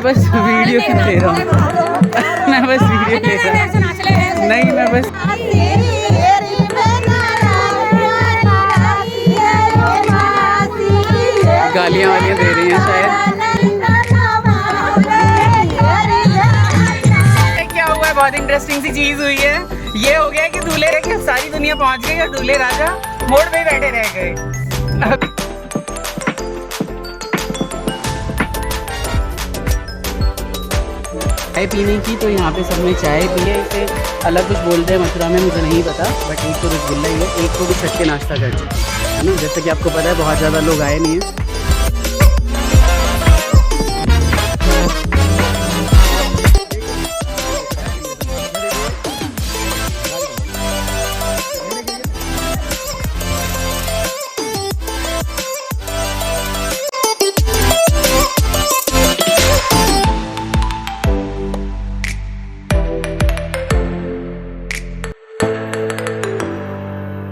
बस video clip ले रहा हूँ। मैं बस वीडियो ले रहा हूँ। नहीं मैं बस गालियाँ वालियाँ दे रही हैं शायद। क्या हुआ है, बहुत इंटरेस्टिंग सी चीज हुई है। ये हो गया कि दूल्हे के सारी दुनिया पहुंच गई और दूल्हे राजा मोड़ पे ही बैठे रह गए। चाय पीने की तो यहाँ पे सबने चाय पी है। इसे अलग कुछ बोलते हैं मथुरा में, मुझे नहीं पता, बट एक तो रसगुल्ला ही है, एक को भी छट के नाश्ता कर चुके है ना। जैसे कि आपको पता है बहुत ज़्यादा लोग आए नहीं है।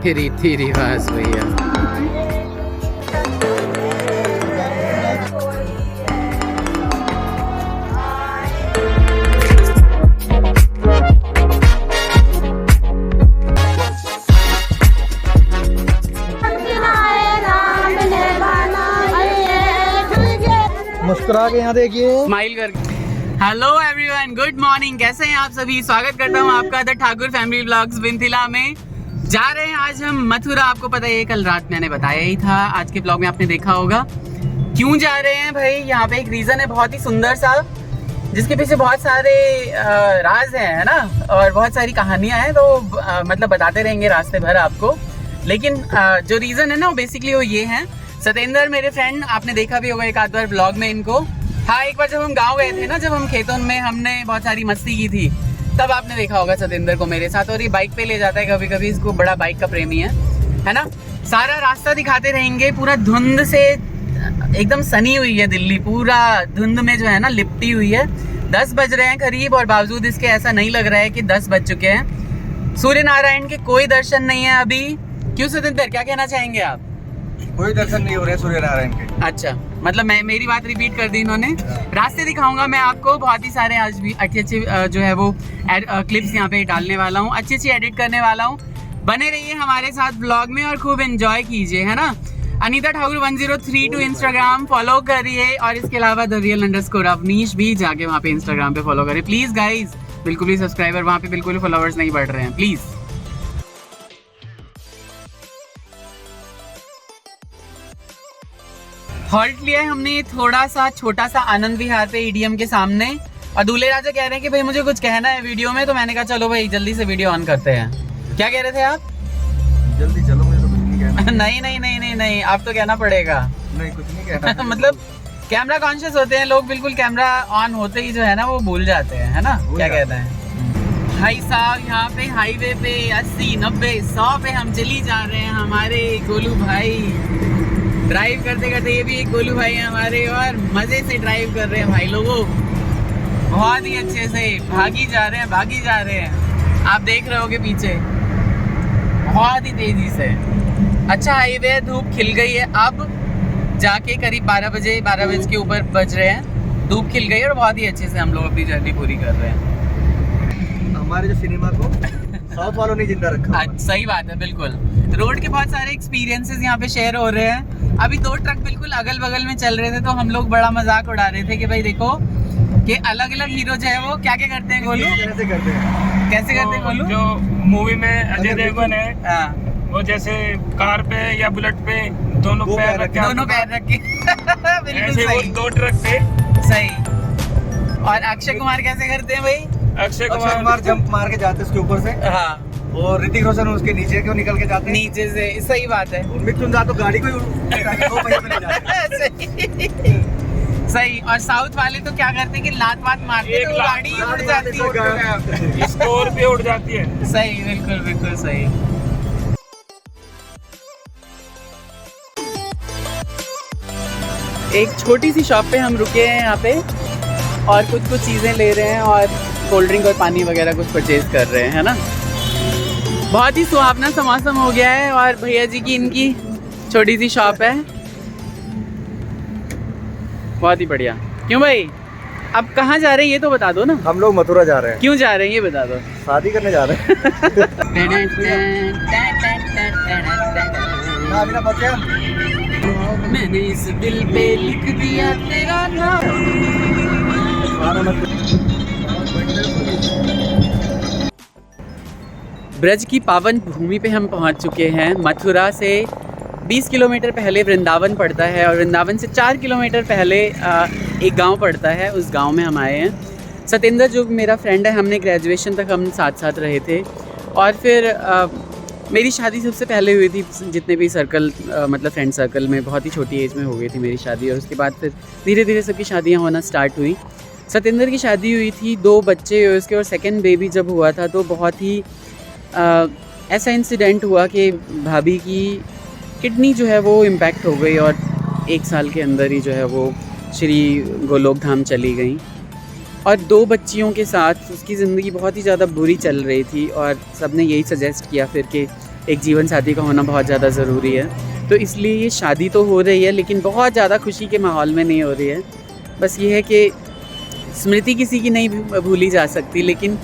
रीति रिवाज भैया। मुस्कुरा के यहाँ देखिए, स्माइल करके। हेलो एवरीवन, गुड मॉर्निंग, कैसे हैं आप सभी। स्वागत करता हूं आपका द ठाकुर फैमिली व्लॉग्स विंथिला में। जा रहे हैं आज हम मथुरा। आपको पता है कल रात मैंने बताया ही था, आज के ब्लॉग में आपने देखा होगा। क्यों जा रहे हैं भाई, यहाँ पे एक रीजन है बहुत ही सुंदर सा, जिसके पीछे बहुत सारे राज हैं, है ना, और बहुत सारी कहानियां हैं। तो मतलब बताते रहेंगे रास्ते भर आपको। लेकिन जो रीजन है ना वो बेसिकली वो ये है। सतेंद्र मेरे फ्रेंड, आपने देखा भी होगा एक आध बार ब्लॉग में इनको। हाँ, एक बार जब हम गाँव गए थे ना, जब हम खेतों में हमने बहुत सारी मस्ती की थी, तब आपने देखा होगा सतेंद्र को मेरे साथ। और ये बाइक पे ले जाता है कभी कभी, इसको बड़ा बाइक का प्रेमी है ना। सारा रास्ता दिखाते रहेंगे। पूरा धुंध से एकदम सनी हुई है दिल्ली, पूरा धुंध में जो है ना लिपटी हुई है। 10 बज रहे हैं करीब, और बावजूद इसके ऐसा नहीं लग रहा है कि 10 बज चुके हैं। सूर्य नारायण के कोई दर्शन नहीं है अभी। क्यों सतेंद्र, क्या कहना चाहेंगे आप। कोई दर्शन नहीं हो रहे सूर्य नारायण के। अच्छा, मतलब मेरी बात रिपीट कर दी इन्होंने। रास्ते दिखाऊंगा मैं आपको, बहुत ही सारे आज भी अच्छे जो है वो क्लिप्स यहाँ पे डालने वाला हूँ, अच्छी एडिट करने वाला हूँ। बने रहिए हमारे साथ ब्लॉग में और खूब एंजॉय कीजिए, है ना। अनीता ठाकुर 103 इंस्टाग्राम फॉलो करिए, और इसके अलावा द रियल _ अवनीश भी जाके वहाँ पे इंस्टाग्राम पे फॉलो करिए प्लीज गाइज। बिल्कुल भी सब्सक्राइबर वहाँ पे बिल्कुल फॉलोअर्स नहीं बढ़ रहे हैं प्लीज। हॉल्ट लिया है हमने थोड़ा सा छोटा सा आनंद विहार पे ईडीएम के सामने, और दूल्हे राजा कह रहे हैं कि भाई मुझे कुछ कहना है वीडियो में। तो मैंने कहा चलो भाई जल्दी से वीडियो ऑन करते हैं। क्या कह रहे थे आप। जल्दी चलो, मुझे तो कुछ नहीं कहना। नहीं, आप तो कहना पड़ेगा। नहीं, कुछ नहीं कहना। मतलब कैमरा कॉन्शियस होते हैं लोग, बिल्कुल कैमरा ऑन होते ही जो है ना वो भूल जाते हैं, है ना। क्या कहते हैं भाई साहब, यहाँ पे हाईवे पे 80, 90, 100 पे हम चली जा रहे हैं। हमारे गोलू भाई ड्राइव करते करते, ये भी एक गोलू भाई है हमारे, और मजे से ड्राइव कर रहे हैं भाई लोगों, बहुत ही अच्छे से भागी जा रहे हैं। आप देख रहे होगे पीछे, बहुत ही तेजी से। अच्छा हाईवे है, धूप खिल गई है अब जाके करीब 12 बज के ऊपर बज रहे हैं। धूप खिल गई है और बहुत ही अच्छे से हम लोग अपनी जर्नी पूरी कर रहे हैं। हमारे जो सिनेमा को साउथ वालों ने जिंदा रखा। सही बात है, बिल्कुल। रोड के बहुत सारे एक्सपीरियंसेस यहाँ पे शेयर हो रहे हैं। अभी 2 ट्रक बिल्कुल अगल बगल में चल रहे थे, तो हम लोग बड़ा मजाक उड़ा रहे थे कि भाई देखो कि अलग अलग हीरो जो है वो क्या क्या करते हैं। गोलू कैसे करते हैं गोलू। जो मूवी में अजय देवगन है, वो जैसे कार पे या बुलेट पे दोनों पैर रख के बिल्कुल ऐसे वो सही। 2 ट्रक पे सही। और अक्षय कुमार कैसे करते हैं भाई। अक्षय कुमार कुमार जंप मार के जाते उसके ऊपर से। हाँ, और ऋतिक रोशन उसके नीचे क्यों निकल के जाते हैं। नीचे से। सही बात है। मिथुन दा तो गाड़ी को सही। और साउथ वाले तो क्या करते हैं कि लात वात मारते हैं, तो गाड़ी ही उड़ जाती है, स्कॉर्पियो उड़ जाती है। सही, बिल्कुल सही। एक छोटी सी शॉप पे हम रुके हैं यहाँ पे, और कुछ चीज़ें ले रहे हैं, और कोल्ड ड्रिंक और पानी वगैरह कुछ परचेज कर रहे हैं, है ना। बहुत ही सुहावना सा मौसम हो गया है, और भैया जी की इनकी छोटी सी शॉप है, बहुत ही बढ़िया। क्यों भाई, अब कहाँ जा रहे हैं ये तो बता दो ना। हम लोग मथुरा जा रहे हैं। क्यों जा रहे हैं ये बता दो। शादी करने जा रहे हैं। ना बिना बच्चे मैंने इस दिल पे लिख दिया तेरा नाम। ब्रज की पावन भूमि पे हम पहुंच चुके हैं। मथुरा से 20 किलोमीटर पहले वृंदावन पड़ता है और वृंदावन से 4 किलोमीटर पहले एक गांव पड़ता है। उस गांव में हम आए हैं। सतेंद्र जो मेरा फ्रेंड है, हमने ग्रेजुएशन तक हम साथ साथ रहे थे और फिर मेरी शादी सबसे पहले हुई थी जितने भी सर्कल मतलब फ्रेंड सर्कल में। बहुत ही छोटी एज में हो गई थी मेरी शादी और उसके बाद फिर धीरे धीरे सबकी शादियाँ होना स्टार्ट हुई। सतेंद्र की शादी हुई थी, 2 बच्चे हुए उसके और सेकेंड बेबी जब हुआ था तो बहुत ही ऐसा इंसिडेंट हुआ कि भाभी की किडनी जो है वो इम्पैक्ट हो गई और 1 साल के अंदर ही जो है वो श्री गोलोक धाम चली गई और 2 बच्चियों के साथ उसकी ज़िंदगी बहुत ही ज़्यादा बुरी चल रही थी और सब ने यही सजेस्ट किया फिर कि एक जीवन साथी का होना बहुत ज़्यादा ज़रूरी है। तो इसलिए ये शादी तो हो रही है लेकिन बहुत ज़्यादा खुशी के माहौल में नहीं हो रही है। बस ये है कि स्मृति किसी की नहीं भूली जा सकती, लेकिन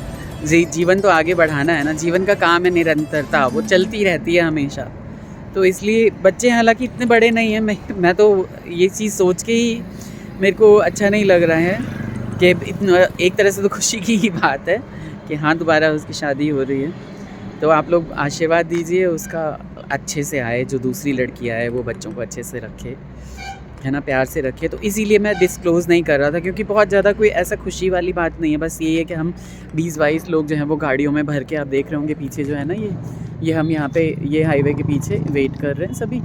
जीवन तो आगे बढ़ाना है ना। जीवन का काम है निरंतरता, वो चलती रहती है हमेशा। तो इसलिए बच्चे हालांकि इतने बड़े नहीं हैं, मैं तो ये चीज़ सोच के ही मेरे को अच्छा नहीं लग रहा है कि इतना, एक तरह से तो खुशी की ही बात है कि हाँ दोबारा उसकी शादी हो रही है। तो आप लोग आशीर्वाद दीजिए उसका अच्छे से आए, जो दूसरी लड़की आए वो बच्चों को अच्छे से रखे, है ना, प्यार से रखे। तो इसीलिए मैं डिस्क्लोज़ नहीं कर रहा था क्योंकि बहुत ज़्यादा कोई ऐसा खुशी वाली बात नहीं है। बस ये है कि हम 20-22 लोग जो हैं वो गाड़ियों में भर के, आप देख रहे होंगे पीछे जो है ना ये हम यहाँ पे ये हाईवे के पीछे वेट कर रहे हैं सभी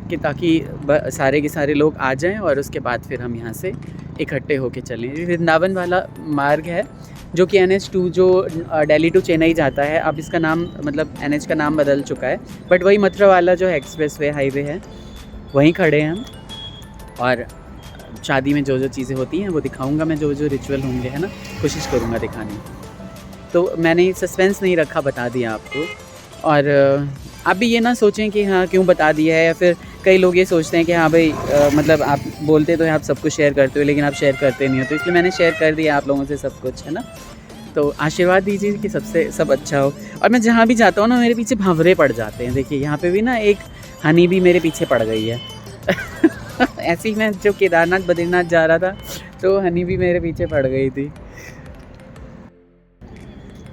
कि ताकि सारे के सारे लोग आ जाएं और उसके बाद फिर हम यहाँ से इकट्ठे होके चलें। वृंदावन वाला मार्ग है जो कि NH2 जो दिल्ली टू चेन्नई जाता है। अब इसका नाम मतलब NH का नाम बदल चुका है, बट वही मथुरा वाला जो एक्सप्रेस वे हाईवे है वहीं खड़े हैं हम। और शादी में जो जो चीज़ें होती हैं वो दिखाऊंगा मैं, जो जो रिचुअल होंगे, है ना, कोशिश करूँगा दिखाने की। तो मैंने सस्पेंस नहीं रखा, बता दिया आपको। और आप भी ये ना सोचें कि हाँ क्यों बता दिया है, या फिर कई लोग ये सोचते हैं कि हाँ भाई मतलब आप बोलते तो आप सब कुछ शेयर करते हो लेकिन आप शेयर करते नहीं हो, तो इसलिए मैंने शेयर कर दिया आप लोगों से सब कुछ, है ना। तो आशीर्वाद दीजिए कि सब अच्छा हो। और मैं जहाँ भी जाता हूँ ना मेरे पीछे भंवरे पड़ जाते हैं। देखिए यहाँ पे भी ना एक हनी भी मेरे पीछे पड़ गई है। ऐसे ही मैं जो केदारनाथ बद्रीनाथ जा रहा था तो हनी भी मेरे पीछे पड़ गई थी।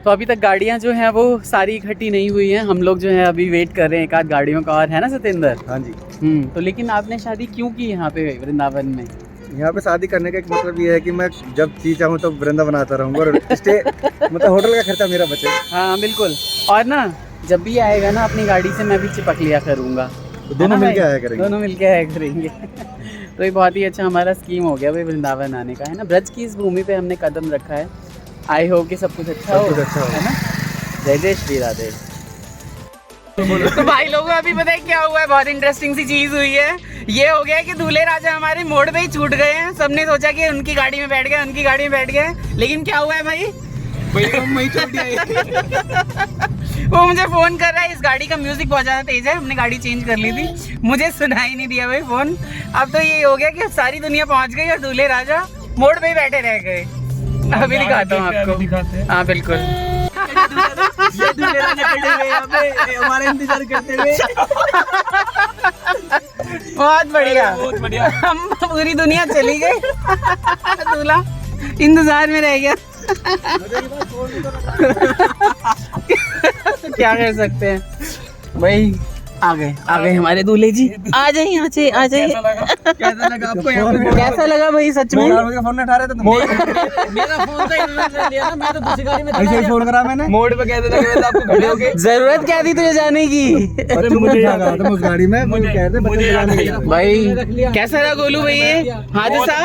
तो अभी तक गाड़ियाँ जो हैं वो सारी इकट्ठी नहीं हुई हैं। हम लोग जो है अभी वेट कर रहे हैं एक आध गाड़ियों का और, है ना सतेंद्र? हाँ जी। तो लेकिन आपने शादी क्यों की यहाँ पे वृंदावन में? यहाँ पे शादी करने का एक मतलब ये है कि मैं जब जी चाहूँ तो वृंदावन आता रहूँगा और स्टे मतलब होटल का खर्चा मेरा बचे। हाँ बिल्कुल। और ना जब भी आएगा ना अपनी गाड़ी से मैं भी चिपक लिया करूँगा, तो दोनों मिलके आया करेंगे। दोनों मिलके आया करेंगे। तो ये बहुत ही अच्छा हमारा स्कीम हो गया भाई वृंदावन आने का, है ना। ब्रज की इस भूमि पे हमने कदम रखा है। आई होप कि सब कुछ अच्छा हो, है ना। जय जय श्री राधे। तो भाई लोगों अभी पता है क्या हुआ है, बहुत इंटरेस्टिंग सी चीज हुई है। ये हो गया कि दूल्हे राजा हमारे मोड़ पे ही छूट गए हैं। सबने सोचा कि उनकी गाड़ी में बैठ गए, लेकिन क्या हुआ है भाई वो मुझे फोन कर रहा है, इस गाड़ी का म्यूजिक बहुत ज्यादा तेज है, हमने गाड़ी चेंज कर ली थी, मुझे सुनाई नहीं दिया भाई फोन। अब तो ये हो गया कि सारी दुनिया पहुंच गई और दूल्हे राजा मोड़ पे ही बैठे रह गए। अभी दिखाता हूँ आपको। हाँ बिल्कुल। हमारे इंतजार करते हुए बहुत बढ़िया। हम पूरी दुनिया चली गई, दूल्हा इंतजार में रह गया। क्या कर सकते हैं भाई, आ गए हमारे दूल्हे जी। आ जाइए यहाँ से, आ जाइए। कैसा लगा आपको यहाँ पे? कैसा लगा भाई सच में? फोन नहीं उठा रहे थे तुम? मेरा फोन तो इन्होंने लिया ना, मैं तो दूसरी गाड़ी में था। ऐसे ही फोन करा मैंने। मोड़ पे कैसे लगे आपको खड़े हो गए? जरूरत क्या थी तुझे जाने की? अरे मुझे लगा तुम उस गाड़ी में मुझे कह रहे मुझे याद नहीं। भाई कैसा रहा गोलू भाई ये हादसा?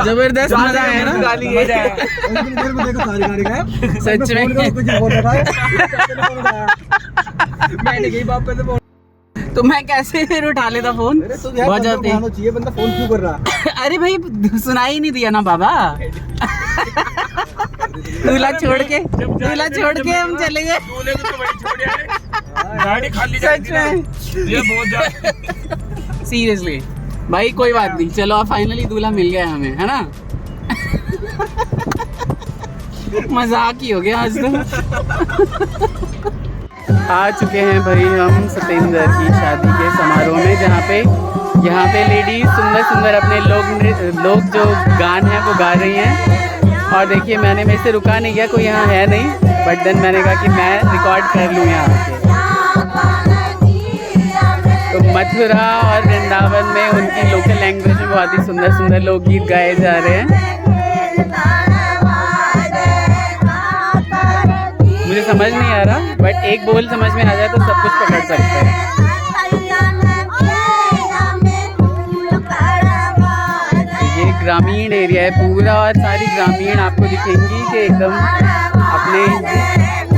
जबरदस्त मजा आया ना। सारी गाड़ी का सच में मैंने कही बाप पे से तो मैं कैसे फिर उठा लेता फोन? बहुत जाते हैं। चाहिए बंदा फोन क्यों कर रहा? अरे भाई सुनाई नहीं दिया ना बाबा। दूल्हा छोड़ के हम चले गए। दूल्हे को तो बड़ी छोड़ यार, गाड़ी खाली सच में ये बहुत ज्यादा सीरियसली भाई कोई बात नहीं, चलो अब फाइनली दूल्हा मिल गया हमें, है ना। मजाक ही हो गया आज तो। आ चुके हैं भाई हम सतेंद्र की शादी के समारोह में, जहाँ पे यहाँ पे लेडीज सुंदर सुंदर अपने लोग जो गान है वो गा रही हैं। और देखिए मैंने मेरे से रुका नहीं गया, कोई यहाँ है नहीं, बट देन मैंने कहा कि मैं रिकॉर्ड कर लूँ यहाँ पे। तो मथुरा और वृंदावन में उनकी लोकल लैंग्वेज में बहुत ही सुंदर सुंदर लोकगीत गाए जा रहे हैं। मुझे समझ नहीं आ रहा, बट एक बोल समझ में आ जाए तो सब कुछ पकड़ सकते हैं। ये ग्रामीण एरिया है पूरा, और सारी ग्रामीण आपको दिखेंगी कि एकदम अपने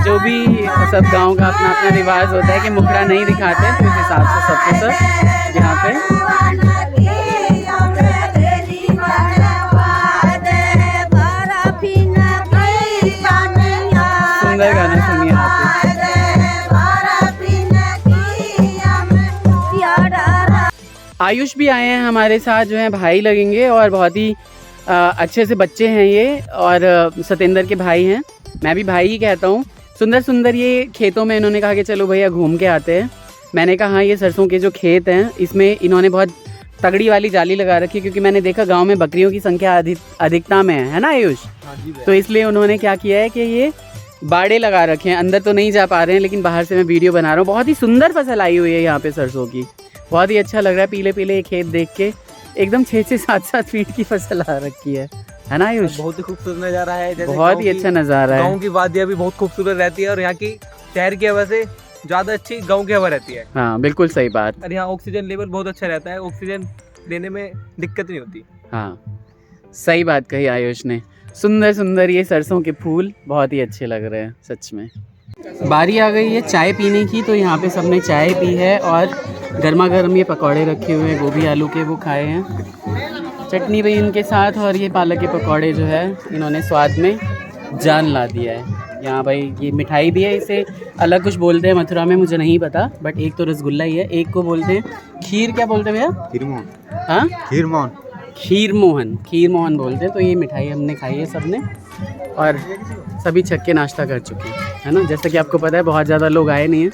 जो भी सब गांव का अपना अपना रिवाज होता है कि मुखड़ा नहीं दिखाते, तो इस हिसाब से सबको सब यहाँ पे सुंदर गाना सुनिए आप। आयुष भी आए हैं हमारे साथ, जो है भाई लगेंगे, और बहुत ही अच्छे से बच्चे हैं ये, और सतेंद्र के भाई हैं, मैं भी भाई ही कहता हूँ। सुंदर सुंदर ये खेतों में इन्होंने कहा कि चलो भैया घूम के आते हैं। मैंने कहा हाँ, ये सरसों के जो खेत हैं इसमें इन्होंने बहुत तगड़ी वाली जाली लगा रखी है, क्योंकि मैंने देखा गांव में बकरियों की संख्या अधिकता में है ना आयुष। तो इसलिए उन्होंने क्या किया है कि ये बाड़े लगा रखे हैं। अंदर तो नहीं जा पा रहे हैं, लेकिन बाहर से मैं वीडियो बना रहा हूँ। बहुत ही सुंदर फसल आई हुई है यहाँ पे सरसों की, बहुत ही अच्छा लग रहा है। पीले पीले खेत देख के एकदम 6-6, 7-7 फीट की फसल आ रखी है ना आयुष। बहुत ही खूबसूरत नज़ारा है, जैसे बहुत ही अच्छा नज़ारा है। गाँव की वादियाँ भी बहुत खूबसूरत रहती है, और यहाँ की शहर की हवा से ज़्यादा अच्छी गाँव की हवा रहती है। हाँ बिल्कुल सही बात। और यहाँ ऑक्सीजन लेवल बहुत अच्छा रहता है, ऑक्सीजन लेने में दिक्कत नहीं होती। हाँ सही बात कही आयुष ने। सुंदर सुंदर ये सरसों के फूल बहुत ही अच्छे लग रहे हैं सच में। बारी आ गई है चाय पीने की, तो यहाँ पे सबने चाय पी है, और गर्मा गर्म ये पकौड़े रखे हुए हैं गोभी आलू के, वो खाए हैं। चटनी भी इनके साथ, और ये पालक के पकौड़े जो है इन्होंने स्वाद में जान ला दिया है। यहाँ भाई ये मिठाई भी है, इसे अलग कुछ बोलते हैं मथुरा में, मुझे नहीं पता, बट एक तो रसगुल्ला ही है, एक को बोलते हैं खीर, क्या बोलते हैं भैया? खीरमोहन। हाँ खीरमोहन खीरमोहन बोलते हैं। तो ये मिठाई हमने खाई है सबने, और सभी छक के नाश्ता कर चुके हैं, है ना। जैसा कि आपको पता है बहुत ज़्यादा लोग आए नहीं हैं,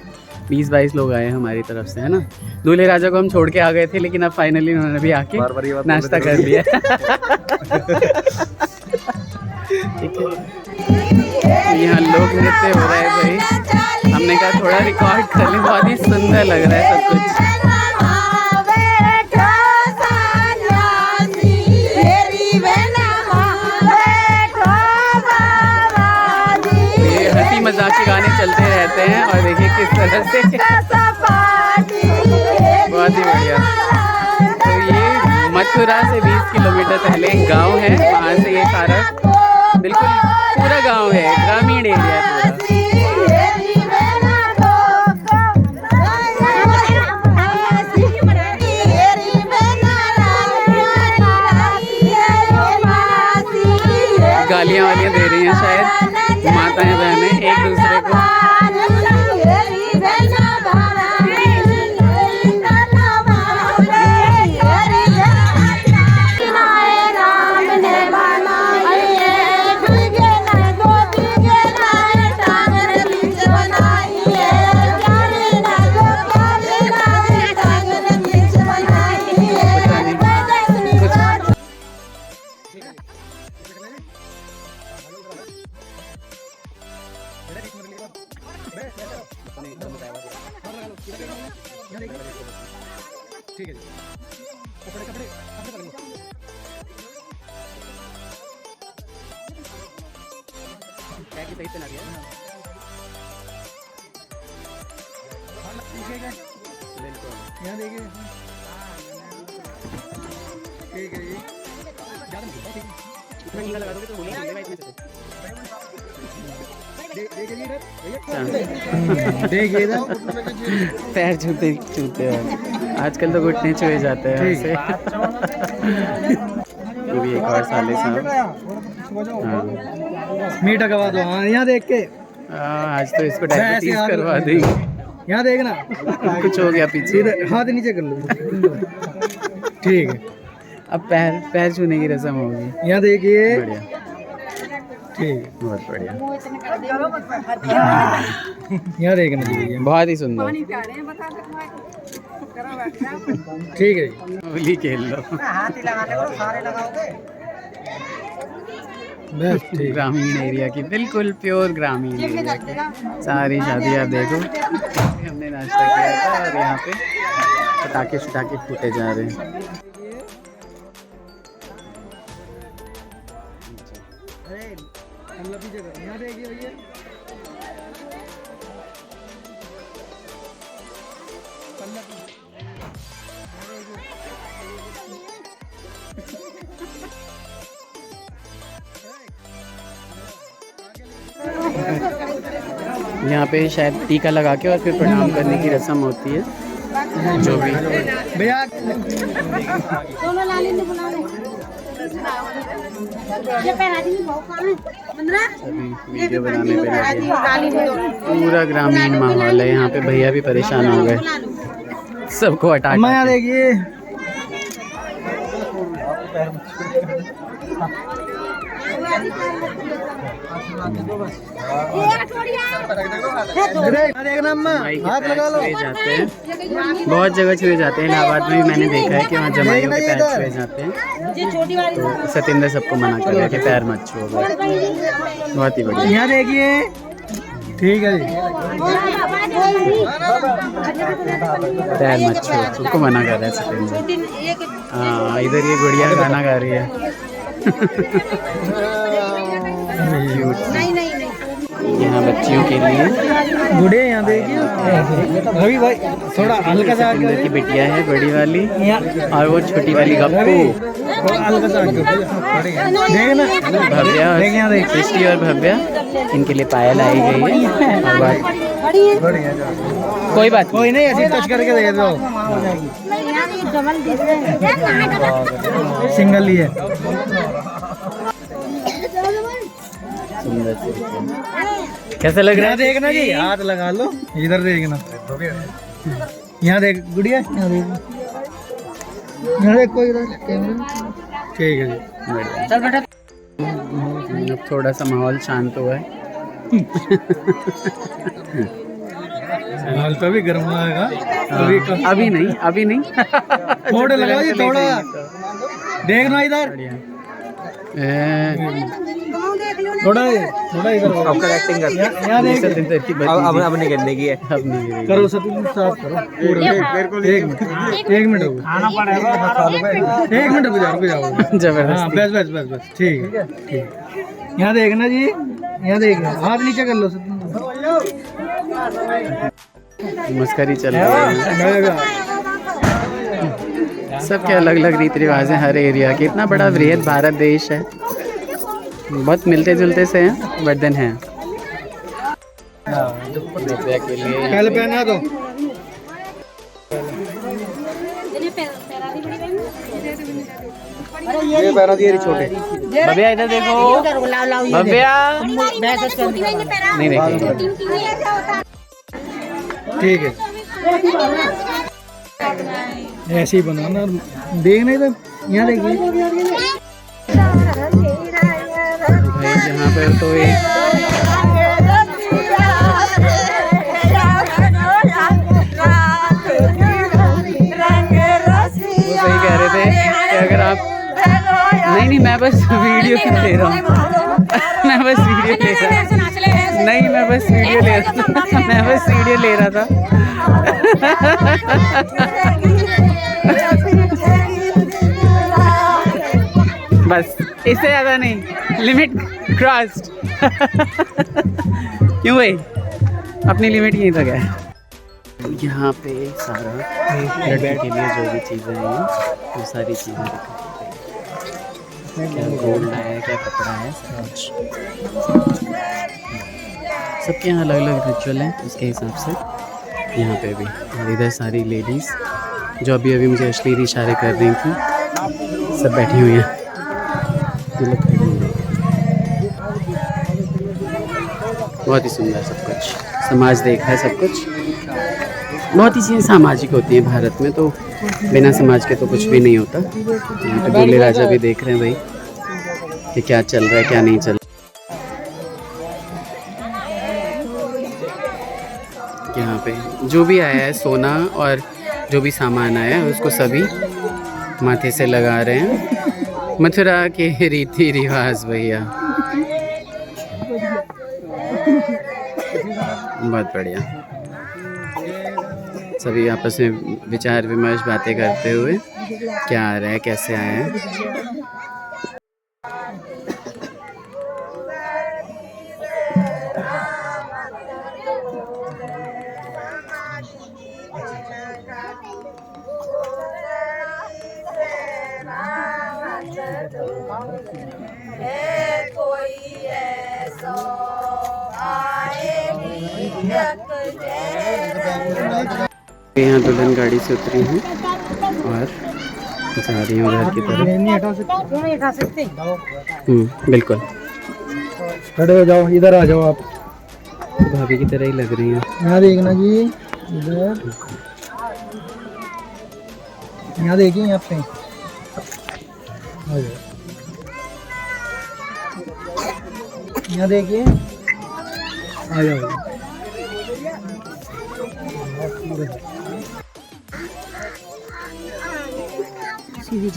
20-22 लोग आए हैं हमारी तरफ से, है ना। दूल्हे राजा को हम छोड़ के आ गए थे, लेकिन अब फाइनली उन्होंने भी आके नाश्ता कर लिया। ठीक है, यहाँ लोग नृत्य हो रहा है भाई, हमने कहा थोड़ा रिकॉर्ड कर लें, बहुत ही सुंदर लग रहा है सब कुछ। हंसी मजाक के गाने चलते रहते हैं, और देखिए किस तरह से बहुत ही बढ़िया। तो ये मथुरा से 20 किलोमीटर पहले एक गांव है, वहाँ से ये सारा बिल्कुल पूरा गांव है, ग्रामीण एरिया है पूरा। गालियाँ वालियाँ दे रही हैं शायद माताएं बहनें एक दूसरे को। पैर छूते हैं आजकल तो घुटने छुए जाते हैं ऐसे। ये भी एक और साले साहब। मीठा करवा दो, हाँ यहाँ देख के। आज तो इसको डायबिटीज करवा देंगे। यहाँ देखना कुछ हो गया पीछे, हाथ नीचे कर लो। ठीक है। अब पैर छूने की रस्म होगी। यहाँ देखिए। बढ़िया, ठीक, बहुत बढ़िया। यहाँ देखना चाहिए। बहुत ही सुंदर। ठीक है। होली खेल लो। बस ठीक। ग्रामीण एरिया की, बिल्कुल प्योर ग्रामीण एरिया की सारी शादी आप देखो। हमने नाश्ता किया था और यहाँ पे पटाखे छटाखे फूटे जा रहे हैं। यहाँ देखिए भैया। यहाँ पे शायद टीका लगा के और फिर प्रणाम करने की रस्म होती है, जो भी। भैया अभी वीडियो बनाने पे लगे। पूरा ग्रामीण माहौल है यहाँ पे। भैया भी परेशान हो गए, सबको हटा अम्मा यहाँ देखिए। देखना अम्मा, हाथ लगा लो। छुए जाते हैं, बहुत जगह छुए जाते हैं। इलाहाबाद में भी मैंने देखा है कि वहाँ जमाइयों के पैर छुए जाते हैं। तो सतेंद्र सबको मना कर रहा है कि पैर मत छुओ। बहुत ही बढ़िया। यहाँ देखिए। ठीक है जी। पैर मत छुओ, सबको मना कर रहा है सतेंद्र। हाँ, इधर ये गुड़िया गाना गा रही है। यहाँ बच्चियों के लिए गुड़े यहाँ देखिए। रवि भाई थोड़ा हल्का सा सतेंद्र की बिटिया है बड़ी वाली, और वो छोटी वाली गप्पू। हल्का सा देखना। भव्या, सृष्टि और भव्या, इनके लिए पायल आई गई है। और कोई बात कोई नहीं, ऐसे टच करके दे दो। सिंगल ही है। सुंदर से। कैसा लग रहा है? देखना जी, हाथ लगा लो। इधर देखना। यहाँ देख गुड़िया। यहाँ देख, यहाँ देख कोई इधर कैमरा। ठीक है जी। चल बेटा। अब थोड़ा सा माहौल शांत हुआ है। हाल तो भी गर्म लगेगा। अभी नहीं, अभी नहीं। थोड़ा लगाओ जी, थोड़ा देखना इधर। थोड़ा थोड़ा इधर आपका एक्टिंग कर। यहाँ देख। अब नहीं करने की है। अब नहीं करो सत्येंद्र, साफ करो। एक मिनट रुको। एक मिनट रुक जाओ, रुक जाओ। जबरदस्त। हाँ, बस बस बस बस। ठीक है, ठीक। यहाँ देखना जी। यहाँ देखना, हाथ नीचे कर लो सत्येंद्र। मस्करी चल रही है। सबके अलग अलग रीति रिवाज हैं हर एरिया के। इतना बड़ा वृहद भारत देश है, बहुत मिलते जुलते से हैं, वर्धन है। पहले पहना दो। ये पहना दिए छोटे। भव्या इधर देखो। भव्या नहीं देखिए। ठीक है, ऐसे ही बनाना। देखना इधर। यहाँ देखिए भाई, जहाँ पर तो एक वो सही कह रहे थे कि अगर आप नहीं, मैं बस वीडियो ले रहा हूँ। मैं बस वीडियो ले रहा था। नहीं, मैं बस वीडियो ले रहा था। मैं बस वीडियो ले रहा था। बस इससे ज़्यादा नहीं, लिमिट क्रॉस्ड। क्यों भाई, अपनी लिमिट यहीं तक है। यहाँ पे सारा लड़के के लिए जो भी चीज़ें हैं वो सारी चीज़ें क्या गोल्ड है, क्या कपड़ा है, सबके यहाँ अलग अलग रिचुअल है। उसके हिसाब से यहाँ पे भी। और इधर सारी लेडीज़ जो अभी अभी मुझे अश्लील इशारे कर रही थी, सब बैठी हुई हैं। बहुत ही सुंदर सब कुछ, समाज देख है सब कुछ। बहुत ही चीज़ें सामाजिक होती हैं भारत में, तो बिना समाज के तो कुछ भी नहीं होता। तो दूल्हे राजा भी देख रहे हैं भाई कि क्या चल रहा है क्या नहीं चल रहा। यहाँ पे जो भी आया है सोना और जो भी सामान आया है उसको सभी माथे से लगा रहे हैं। मथुरा के रीति रिवाज भैया, बहुत बढ़िया। सभी आपस में विचार विमर्श बातें करते हुए क्या आ रहा है कैसे आया है। यहाँ दुल्हन गाड़ी से उतरी हैं और जा रही हैं घर की तरफ। नहीं हटा सकते। बिल्कुल खड़े हो जाओ, इधर आ जाओ आप। भाभी की तरह ही लग रही हैं। यहाँ देखना जी, इधर यहाँ देखिए, यहाँ पे आ जाओ, यहाँ देखिए, आ जाओ। सीधी